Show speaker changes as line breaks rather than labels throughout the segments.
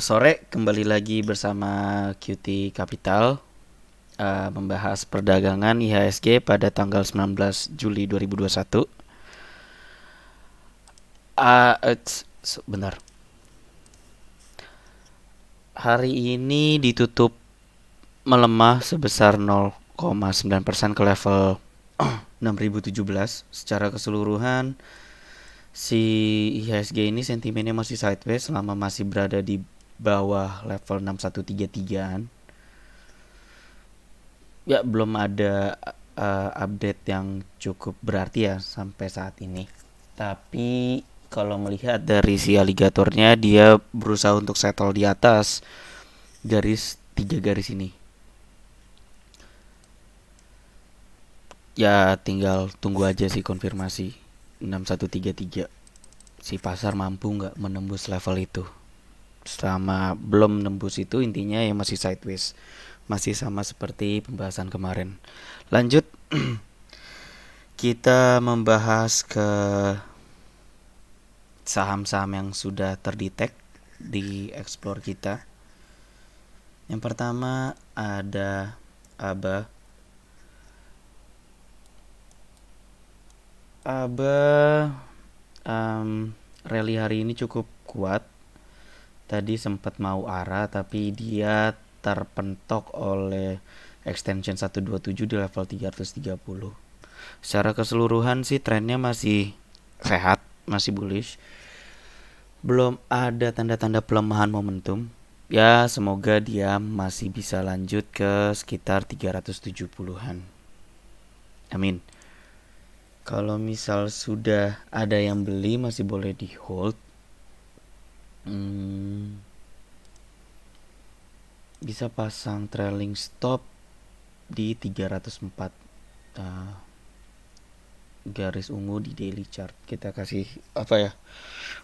Sore kembali lagi bersama QT Capital, membahas perdagangan IHSG pada tanggal 19 Juli 2021. Benar. Hari ini ditutup melemah sebesar 0,9% ke level 6017. Secara keseluruhan si IHSG ini sentimennya masih sideways selama masih berada di bawah level 6133-an. Ya, belum ada update yang cukup berarti ya sampai saat ini. Tapi kalau melihat dari si aligatornya, dia berusaha untuk settle di atas tiga garis ini. Ya tinggal tunggu aja sih konfirmasi 6133. Si pasar mampu nggak menembus level itu. Selama belum menembus itu, intinya ya masih sideways, masih sama seperti pembahasan kemarin. Lanjut, kita membahas ke saham-saham yang sudah terdetek di explore kita. Yang pertama ada ABA. Rally hari ini cukup kuat. Tadi sempat mau arah tapi dia terpentok oleh extension 127 di level 330. Secara keseluruhan sih trennya masih sehat, masih bullish. Belum ada tanda-tanda pelemahan momentum. Ya, semoga dia masih bisa lanjut ke sekitar 370-an. Amin. Kalau misal sudah ada yang beli, masih boleh di hold. Bisa pasang trailing stop di 304 garis ungu di daily chart. Kita kasih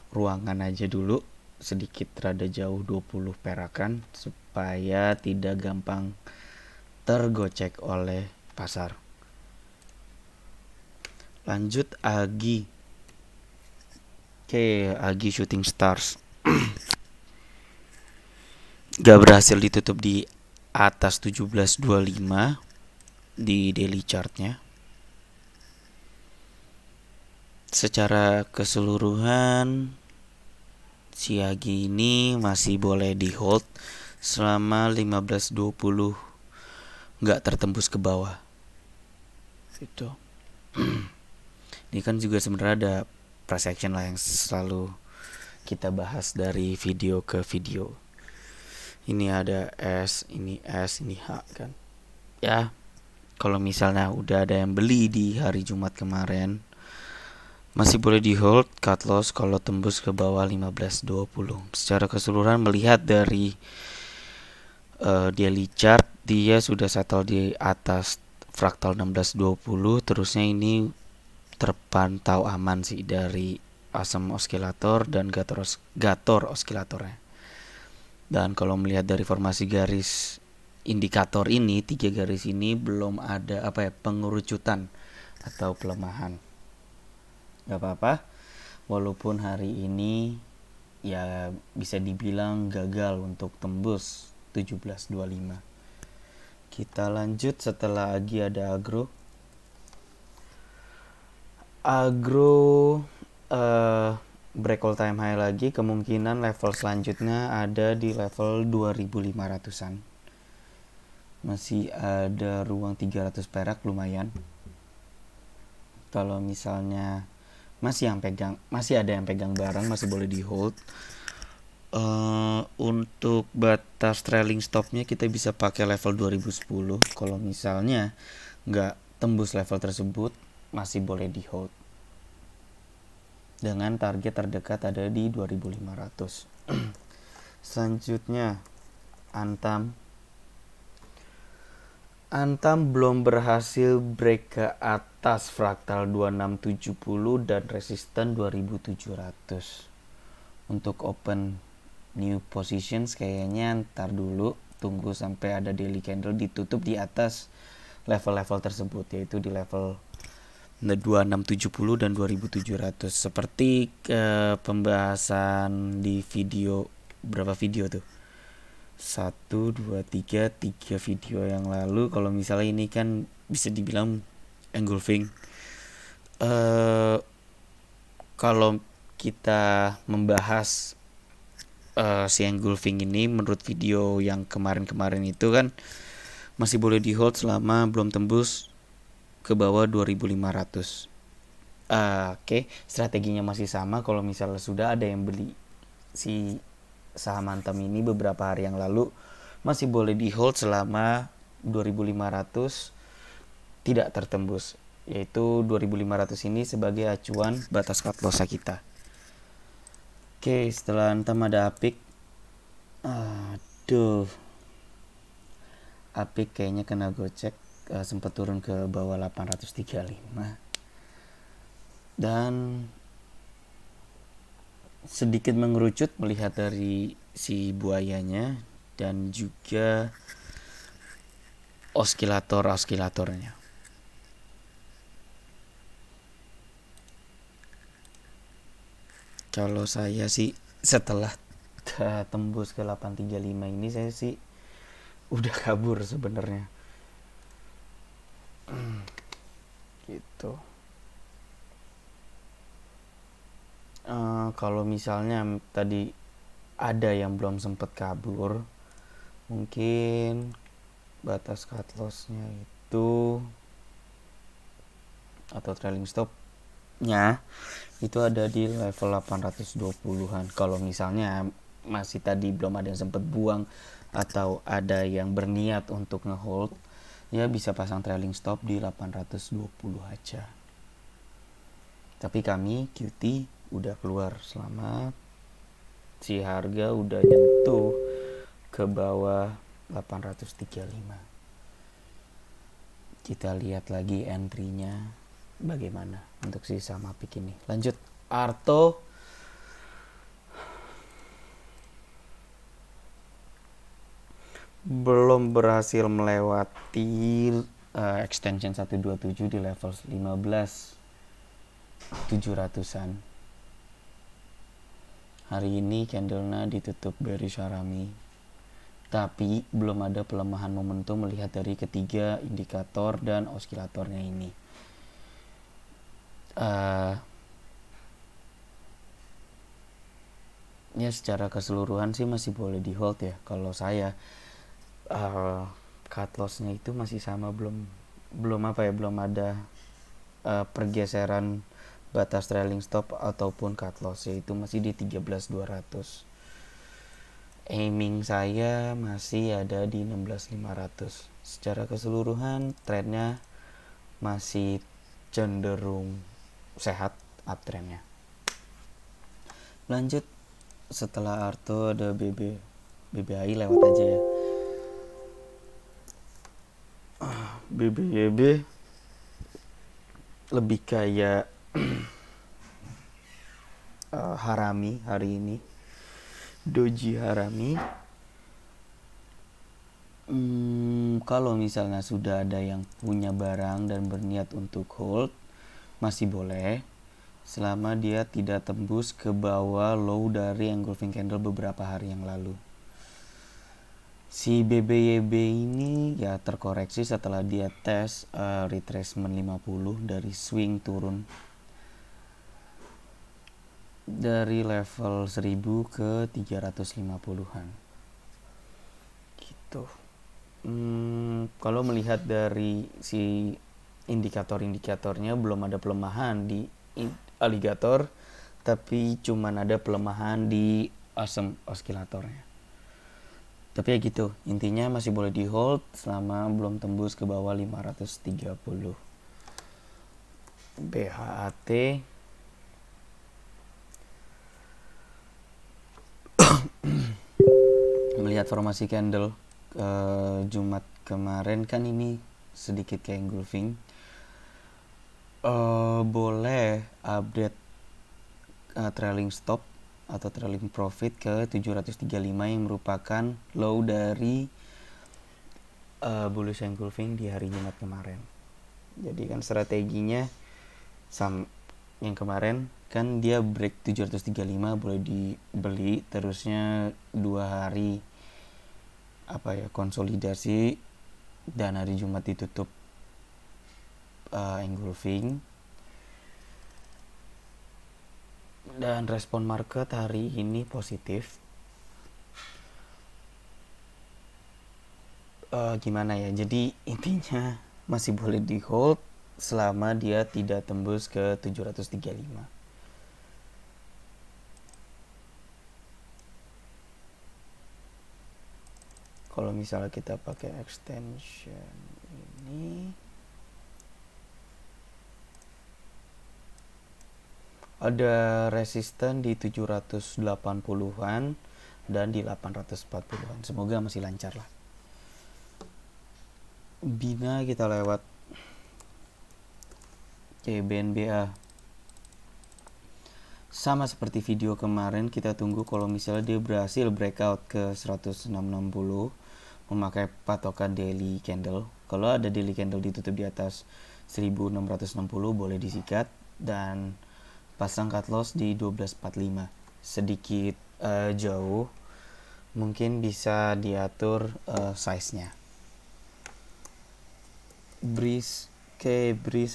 ruangan aja dulu, sedikit rada jauh 20 perakan supaya tidak gampang tergocek oleh pasar. Lanjut Agi. Agi Shooting Stars gak berhasil ditutup di atas 1725 di daily chartnya. Secara keseluruhan si Agi ini masih boleh di hold selama 1520 nggak tertembus ke bawah. Itu. Ini kan juga sebenarnya ada price action lah yang selalu kita bahas dari video ke video. Ini ada S, ini H kan. Ya, kalau misalnya udah ada yang beli di hari Jumat kemarin, masih boleh di hold, cut loss kalau tembus ke bawah 1520. Secara keseluruhan melihat dari daily chart, dia sudah settle di atas fraktal 1620. Terusnya ini terpantau aman sih dari asam oskilator dan gator oskilatornya. Dan kalau melihat dari formasi garis indikator ini, 3 garis ini belum ada pengerucutan atau pelemahan. Gak apa-apa, walaupun hari ini ya bisa dibilang gagal untuk tembus 1725. Kita lanjut setelah Agi ada Agro. Break all time high lagi, kemungkinan level selanjutnya ada di level 2500-an. Masih ada ruang 300 perak, lumayan. Kalau misalnya masih ada yang pegang barang, masih boleh di hold. Untuk batas trailing stopnya kita bisa pakai level 2010. Kalau misalnya nggak tembus level tersebut, masih boleh di hold dengan target terdekat ada di 2500. Selanjutnya Antam belum berhasil break ke atas fraktal 2670 dan resisten 2700. Untuk open new positions kayaknya ntar dulu, tunggu sampai ada daily candle ditutup di atas level-level tersebut, yaitu di level 2670 dan 2700 seperti pembahasan di video berapa video tuh, 3 video yang lalu. Kalau misalnya ini kan bisa dibilang engulfing. Kalau kita membahas si engulfing ini, menurut video yang kemarin-kemarin itu kan masih boleh di hold selama belum tembus ke bawah 2500. Oke, strateginya masih sama. Kalau misalnya sudah ada yang beli si saham Antam ini beberapa hari yang lalu, masih boleh di hold selama 2500 tidak tertembus, yaitu 2500 ini sebagai acuan batas cut loss kita. Oke, setelah Antam ada Apik. Apik kayaknya kena gocek, sempat turun ke bawah 835 dan sedikit mengerucut melihat dari si buayanya dan juga oskilatornya. Kalau saya sih setelah tembus ke 835 ini, saya sih udah kabur sebenarnya. Gitu. Kalau misalnya tadi ada yang belum sempet kabur, mungkin batas cut loss-nya itu atau trailing stop-nya itu ada di level 820-an. Kalau misalnya masih tadi belum ada yang sempet buang atau ada yang berniat untuk ngehold, ya bisa pasang trailing stop di 820 aja. Tapi kami QT udah keluar selama si harga udah nyentuh ke bawah 835. Kita lihat lagi entry-nya bagaimana untuk si saham Apik ini. Lanjut, Arto. Belum berhasil melewati extension 127 di level 15.700-an. Hari ini candlenya ditutup bearish harami, tapi belum ada pelemahan momentum melihat dari ketiga indikator dan oskilatornya ini. Ya secara keseluruhan sih masih boleh di hold ya. Kalau saya cut loss-nya itu masih sama, belum ada pergeseran batas trailing stop ataupun cut loss, yaitu masih di 13.200. Aiming saya masih ada di 16.500. Secara keseluruhan trennya masih cenderung sehat uptrendnya. Lanjut, setelah Arto ada BBI, lewat aja ya. BBYB lebih kayak harami hari ini, doji harami. Kalau misalnya sudah ada yang punya barang dan berniat untuk hold, masih boleh selama dia tidak tembus ke bawah low dari engulfing candle beberapa hari yang lalu. Si BBYB ini ya terkoreksi setelah dia tes retracement 50 dari swing turun dari level 1000 ke 350-an gitu. Kalau melihat dari si indikatornya belum ada pelemahan di aligator, tapi cuman ada pelemahan di awesome oskilatornya. Tapi ya gitu, intinya masih boleh di hold selama belum tembus ke bawah 530. BHAT melihat formasi candle Jumat kemarin kan ini sedikit kayak engulfing. Boleh update trailing stop atau trailing profit ke 735 yang merupakan low dari bullish engulfing di hari Jumat kemarin. Jadi kan strateginya yang kemarin kan dia break 735 boleh dibeli, terusnya 2 hari konsolidasi, dan hari Jumat ditutup engulfing. Dan respon market hari ini positif. Gimana ya, jadi intinya masih boleh di hold selama dia tidak tembus ke 735. Kalau misalnya kita pakai extension ini, ada resisten di 780-an dan di 840-an. Semoga masih lancar lah. Bina kita lewat. BNBA sama seperti video kemarin, kita tunggu kalau misalnya dia berhasil breakout ke 1660 memakai patokan daily candle. Kalau ada daily candle ditutup di atas 1660 boleh disikat dan pasang cut loss di 1245. Sedikit jauh, mungkin bisa diatur size-nya. Breeze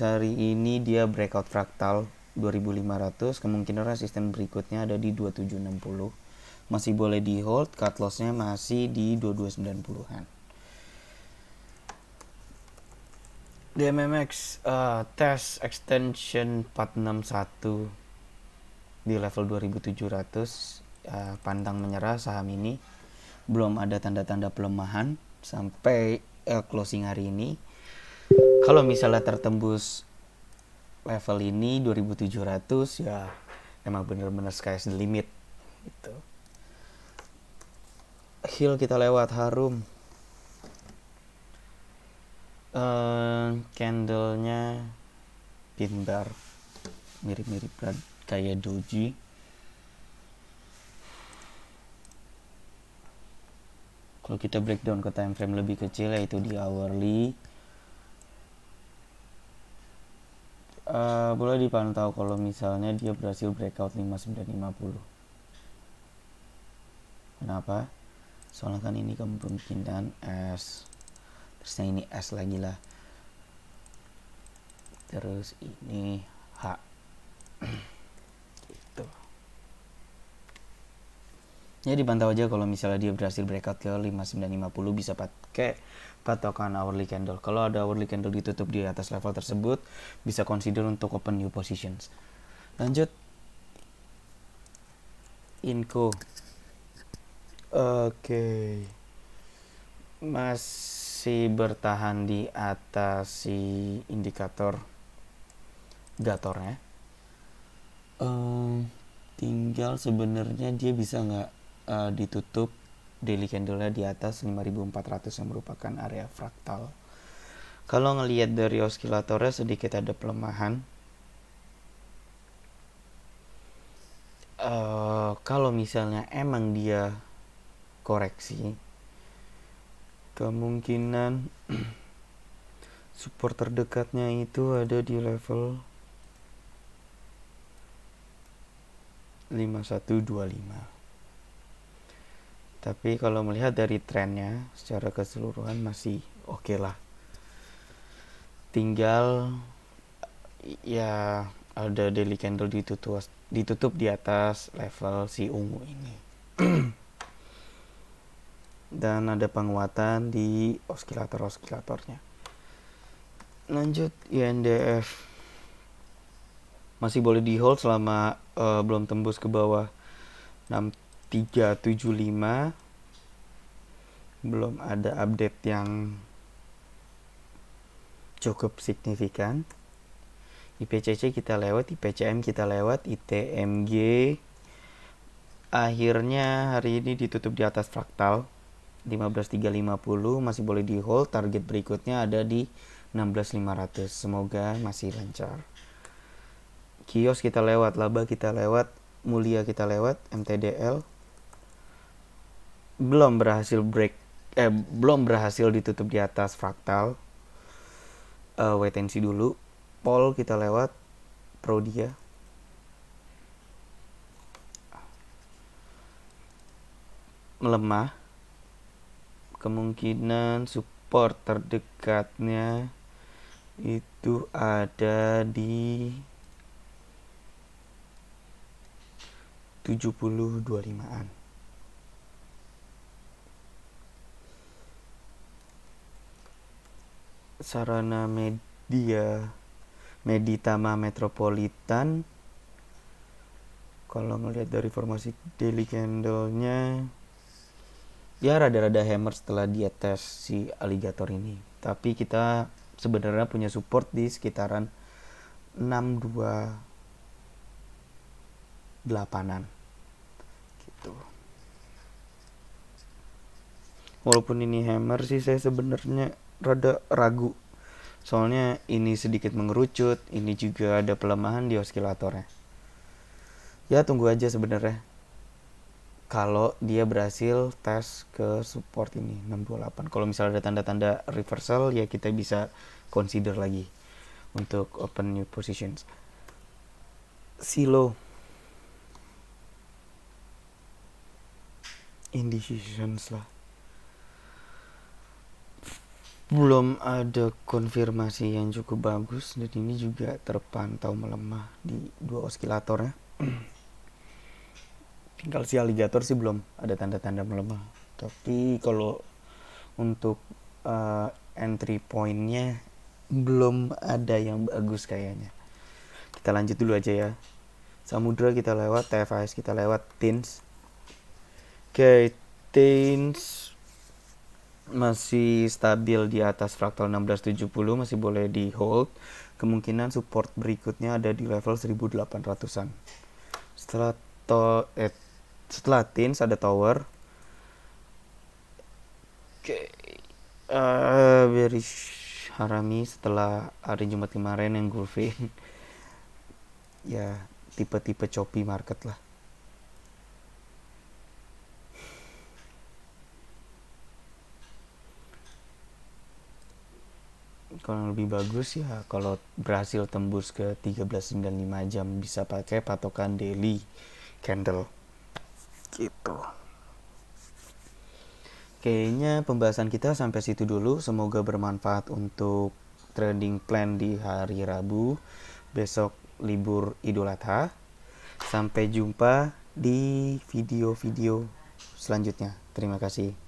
hari ini dia breakout fraktal 2500, kemungkinan resisten berikutnya ada di 2760. Masih boleh di hold, cut loss-nya masih di 2290-an. DMMX test extension 461 di level 2700, pantang menyerah saham ini. Belum ada tanda-tanda pelemahan sampai closing hari ini. Kalau misalnya tertembus level ini 2700, ya emang bener-bener sky's the limit gitu. Hill kita lewat, harum. Candlenya pin bar, mirip-mirip kayak doji. Kalau kita breakdown ke time frame lebih kecil, yaitu di hourly, boleh dipantau kalau misalnya dia berhasil breakout 5950. Kenapa? Soalnya kan ini kemungkinan S, terusnya ini S lagi lah, terus ini H gitu. Ya dipantau aja kalau misalnya dia berhasil breakout ke 5950, bisa pakai patokan hourly candle. Kalau ada hourly candle ditutup di atas level tersebut, bisa consider untuk open new positions. Lanjut, Inco. Oke, masih bertahan di atas si indikator gatornya. Tinggal sebenarnya dia bisa nggak ditutup daily candle-nya di atas 5400 yang merupakan area fraktal. Kalau ngelihat dari oskilatornya sedikit ada pelemahan. Kalau misalnya emang dia koreksi, kemungkinan support terdekatnya itu ada di level 5125. Tapi kalau melihat dari trennya secara keseluruhan masih oke lah. Tinggal ya ada daily candle ditutup di atas level si ungu ini. Dan ada penguatan di oskilatornya. Lanjut, INDF masih boleh di hold selama belum tembus ke bawah 6375. Belum ada update yang cukup signifikan. IPCC kita lewat, IPCM kita lewat, ITMG akhirnya hari ini ditutup di atas fraktal 15350, masih boleh di hold. Target berikutnya ada di 16500. Semoga masih lancar. Kios kita lewat, laba kita lewat, mulia kita lewat, MTDL belum berhasil ditutup di atas fraktal. Wait and see dulu. Pol kita lewat, Prodia melemah. Kemungkinan support terdekatnya itu ada di 70.25an. Sarana Meditama Metropolitan, kalau ngelihat dari formasi daily candle-nya ya rada-rada hammer setelah dia tes si alligator ini. Tapi kita sebenarnya punya support di sekitaran 628-an gitu. Walaupun ini hammer sih, saya sebenarnya rada ragu. Soalnya ini sedikit mengerucut, ini juga ada pelemahan di osilatornya. Ya tunggu aja sebenarnya. Kalau dia berhasil tes ke support ini 628. Kalau misalnya ada tanda-tanda reversal ya kita bisa consider lagi untuk open new positions. Silo indecisions lah. Belum ada konfirmasi yang cukup bagus dan ini juga terpantau melemah di dua osilatornya. Tinggal si alligator sih belum ada tanda-tanda melemah. Tapi kalau untuk entry pointnya belum ada yang bagus kayaknya. Kita lanjut dulu aja ya. Samudra kita lewat, TFIS kita lewat, Teens. Oke, Teens masih stabil di atas fraktal 1670, masih boleh di hold. Kemungkinan support berikutnya ada di level 1800-an. Setelah Teens ada tower. Oke. Bearish Harami setelah hari Jumat kemarin yang grooving. Ya, tipe-tipe choppy market lah. Kalau yang lebih bagus ya kalau berhasil tembus ke 13.95 jam bisa pakai patokan daily candle gitu. Kayaknya pembahasan kita sampai situ dulu. Semoga bermanfaat untuk trading plan di hari Rabu. Besok libur Idul Adha. Sampai jumpa di video-video selanjutnya. Terima kasih.